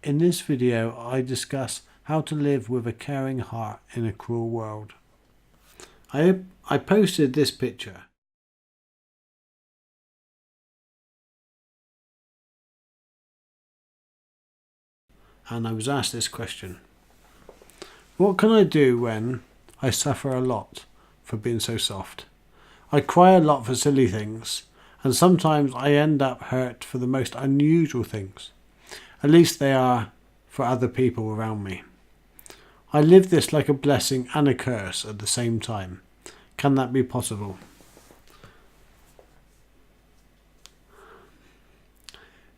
In this video, I discuss how to live with a caring heart in a cruel world. I posted this picture. And I was asked this question. What can I do when I suffer a lot for being so soft? I cry a lot for silly things, and sometimes I end up hurt for the most unusual things. At least they are for other people around me. I live this like a blessing and a curse at the same time. Can that be possible?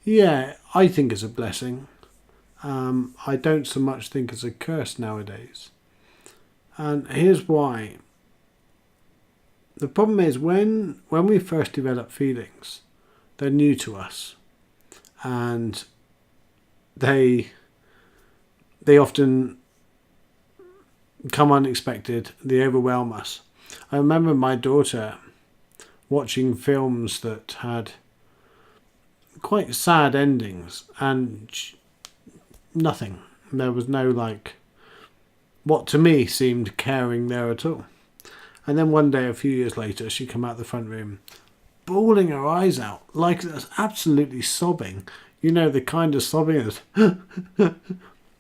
Yeah, I think it's a blessing. I don't so much think it's a curse nowadays. And here's why. The problem is when we first develop feelings, they're new to us. And they often come unexpected. They overwhelm us. I remember my daughter watching films that had quite sad endings and nothing. There was no what to me seemed caring there at all. And then one day, a few years later, she came out the front room bawling her eyes out, absolutely sobbing. You know, the kind of sobbing that,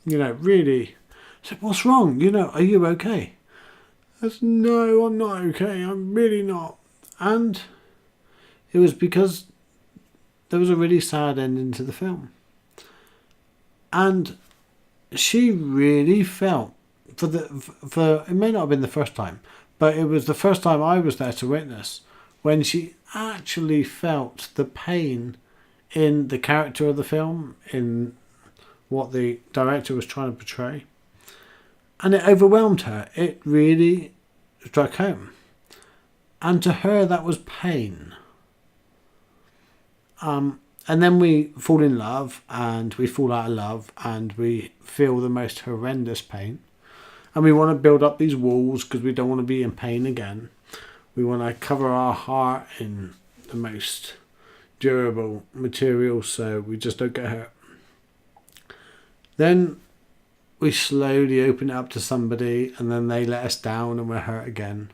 really. I said, what's wrong? Are you okay? I said, no, I'm not okay. I'm really not. And it was because there was a really sad ending to the film. And she really felt, for it may not have been the first time, but it was the first time I was there to witness, when she actually felt the pain in the character of the film, in what the director was trying to portray. And it overwhelmed her. It really struck home. And to her, that was pain. And then we fall in love, and we fall out of love, and we feel the most horrendous pain. And we want to build up these walls because we don't want to be in pain again. We want to cover our heart in the most durable material so we just don't get hurt. Then we slowly open it up to somebody, and then they let us down and we're hurt again.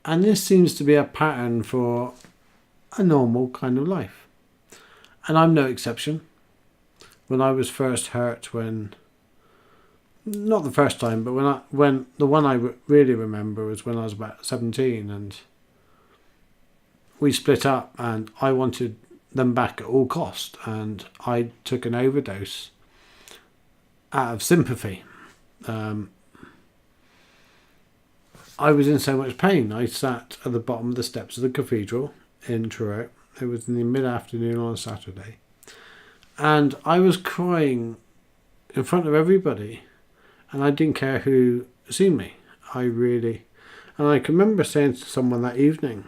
And this seems to be a pattern for a normal kind of life. And I'm no exception. When I was first hurt, not the first time, but when the one I really remember was when I was about 17, and we split up, and I wanted them back at all cost, and I took an overdose out of sympathy. I was in so much pain. I sat at the bottom of the steps of the cathedral in Truro. It was in the mid-afternoon on a Saturday, and I was crying in front of everybody. And I didn't care who seen me. And I can remember saying to someone that evening,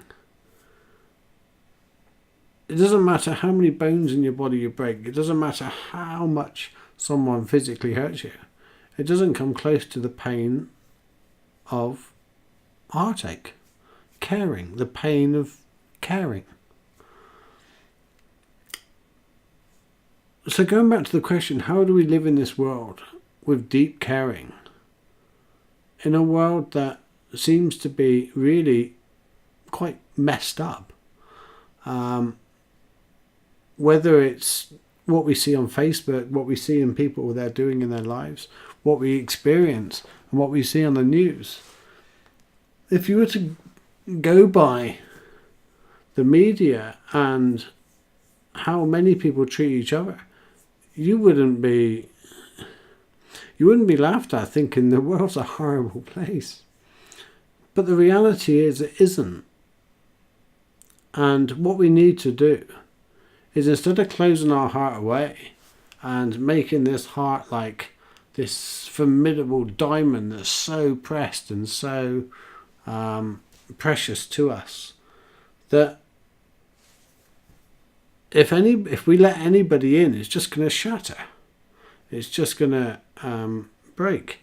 it doesn't matter how many bones in your body you break. It doesn't matter how much someone physically hurts you. It doesn't come close to the pain of heartache. Caring. The pain of caring. So going back to the question, how do we live in this world with deep caring, in a world that seems to be really quite messed up? Whether it's what we see on Facebook, what we see in people, what they're doing in their lives, what we experience, and what we see on the news. If you were to go by the media and how many people treat each other, you wouldn't be laughed at thinking the world's a horrible place. But the reality is it isn't. And what we need to do is, instead of closing our heart away and making this heart like this formidable diamond that's so pressed and so precious to us, that if we let anybody in, it's just going to shatter. It's just going to break.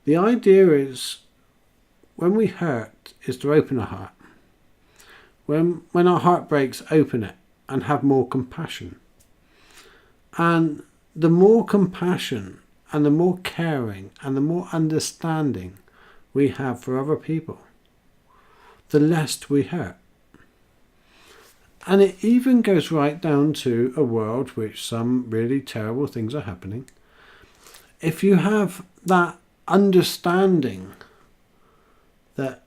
The idea is, when we hurt, is to open our heart. When our heart breaks, open it and have more compassion. And the more compassion and the more caring and the more understanding we have for other people, the less we hurt. And it even goes right down to a world which some really terrible things are happening. If you have that understanding that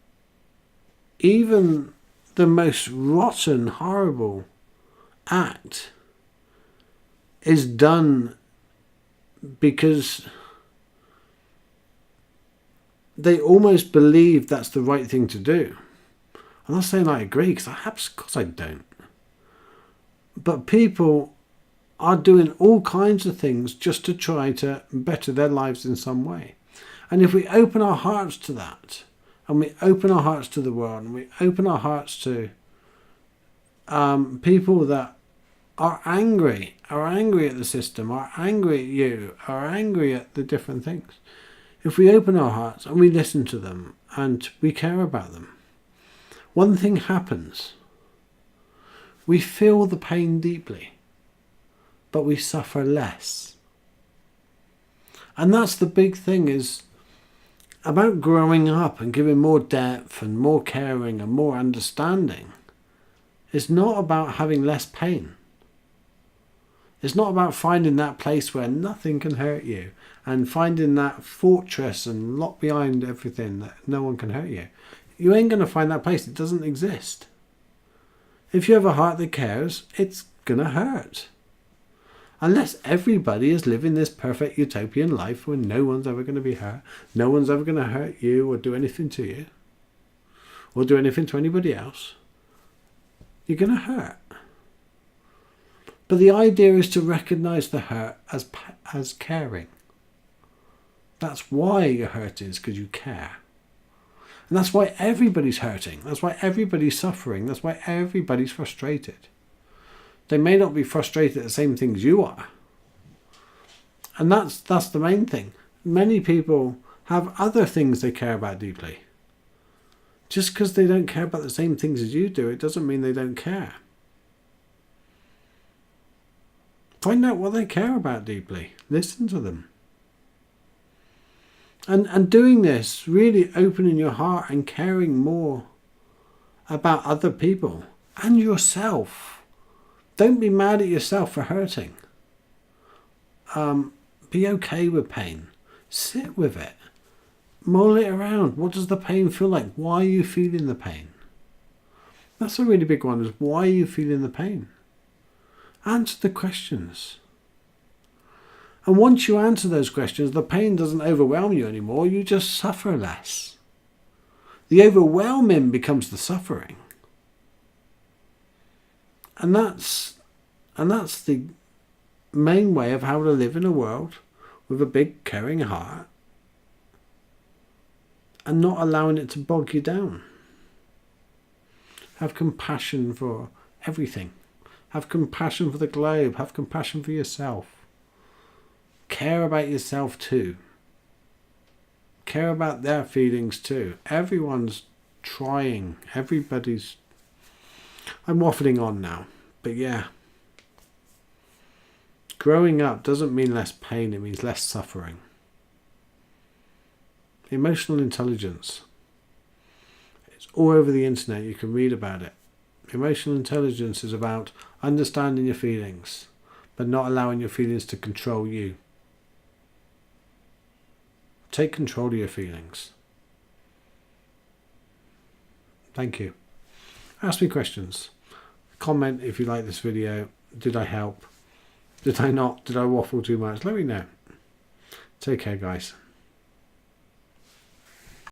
even the most rotten, horrible act is done because they almost believe that's the right thing to do. I'm not saying I agree, because of course I don't. But people are doing all kinds of things just to try to better their lives in some way. And if we open our hearts to that, and we open our hearts to the world, and we open our hearts to people that are angry at the system, are angry at you, are angry at the different things. If we open our hearts and we listen to them and we care about them, one thing happens. We feel the pain deeply, but we suffer less. And that's the big thing, is about growing up and giving more depth and more caring and more understanding. It's not about having less pain. It's not about finding that place where nothing can hurt you and finding that fortress and locked behind everything that no one can hurt you. You ain't going to find that place. It doesn't exist. If you have a heart that cares, it's going to hurt. Unless everybody is living this perfect utopian life where no one's ever going to be hurt, no one's ever going to hurt you or do anything to you, or do anything to anybody else, you're going to hurt. But the idea is to recognize the hurt as caring. That's why you're hurting, is because you care. And that's why everybody's hurting. That's why everybody's suffering. That's why everybody's frustrated. They may not be frustrated at the same things you are. And that's the main thing. Many people have other things they care about deeply. Just because they don't care about the same things as you do, it doesn't mean they don't care. Find out what they care about deeply. Listen to them. And doing this, really opening your heart and caring more about other people and yourself. Don't be mad at yourself for hurting. Be okay with pain. Sit with it. Mull it around. What does the pain feel like? Why are you feeling the pain? That's a really big one, is why are you feeling the pain? Answer the questions. And once you answer those questions, the pain doesn't overwhelm you anymore. You just suffer less. The overwhelming becomes the suffering. And that's the main way of how to live in a world with a big caring heart and not allowing it to bog you down. Have compassion for everything. Have compassion for the globe. Have compassion for yourself. Care about yourself too. Care about their feelings too. Everyone's trying. Everybody's... I'm waffling on now. But yeah. Growing up doesn't mean less pain. It means less suffering. Emotional intelligence. It's all over the internet. You can read about it. Emotional intelligence is about understanding your feelings, but not allowing your feelings to control you. Take control of your feelings. Thank you. Ask me questions. Comment if you like this video. Did I help? Did I not? Did I waffle too much? Let me know. Take care, guys.